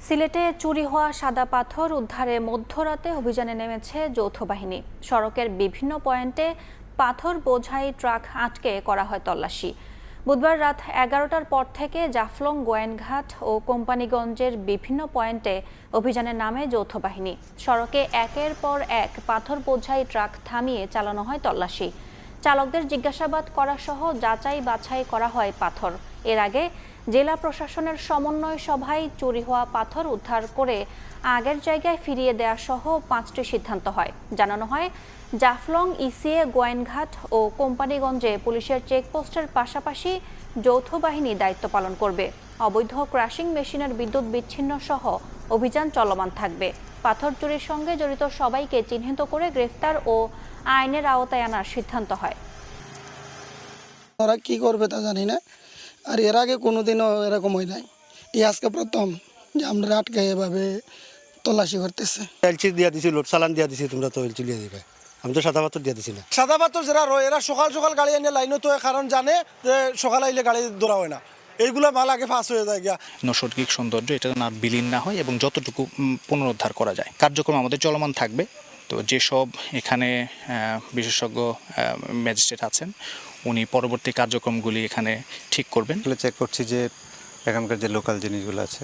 সিলেটে চুরি হওয়া সাদা পাথর উদ্ধারে মধ্যরাতে অভিযানে নেমেছে যৌথ বাহিনী। সড়কের বিভিন্ন পয়েন্টে পাথর বোঝাই ট্রাক আটকে করা হয় তল্লাশি। বুধবার রাত 11টার পর থেকে জাফলং গোয়েনঘাট ও কোম্পানিগঞ্জের বিভিন্ন পয়েন্টে অভিযানে নামে যৌথ বাহিনী। সড়কে একের পর এক পাথর বোঝাই ট্রাক থামিয়ে চালানো হয় তল্লাশি। চালকদের জিজ্ঞাসাবাদ করা সহ যাচাই বাছাই করা হয় পাথর। এর আগে জেলা প্রশাসনের সমন্বয় সভায় চুরি হওয়া পাথর উদ্ধার করে আগের জায়গায় ফিরিয়ে দেওয়া সহ 5টি সিদ্ধান্ত হয়। জানানো হয়, জাফলং, ইসিএ, গোয়েনঘাট ও কোম্পানিগঞ্জে পুলিশের চেকপোস্টের পাশাপাশি যৌথ বাহিনী দায়িত্ব পালন করবে। অবৈধ ক্রাশিং মেশিনের বিদ্যুৎ বিচ্ছিন্ন সহ অভিযান চলমান থাকবে। পাথর চুরির সঙ্গে জড়িত সবাইকে চিহ্নিত করে গ্রেফতার ও আইনের আওতায় আনার সিদ্ধান্ত হয়। ওরা কি করবে তা জানি না, আর এর আগে কোনোদিনও এরকম হয় নাই। এই আজকে প্রথম যে আমরা আটকে এভাবে তল্লাশি করতেছে। এলচি দিয়া দিছি, লোড চালান দিয়া দিছি, তোমরা তো এলচি দিয়ে দিবে। আমি তো সাদা পাথর দিয়া দিছি না। সাদা পাথর যারা রয় এরা সকাল সকাল গাড়ি এনে লাইনে তো, কারণ জানে যে সকাল আইলে গাড়ি দৌড়া হয় না, এইগুলা মাল আগে ফাঁস হয়ে যায় গিয়া। নৈসর্গিক সৌন্দর্য এটা না বিলীন না হয় এবং যতটুকু পুনরুদ্ধার করা যায় কার্যক্রম আমাদের চলমান থাকবে। তো যেসব এখানে বিশেষজ্ঞ ম্যাজিস্ট্রেট আছেন উনি পরবর্তী কার্যক্রমগুলি এখানে ঠিক করবেন। চেক করছি যে এখানকার যে লোকাল জিনিসগুলো আছে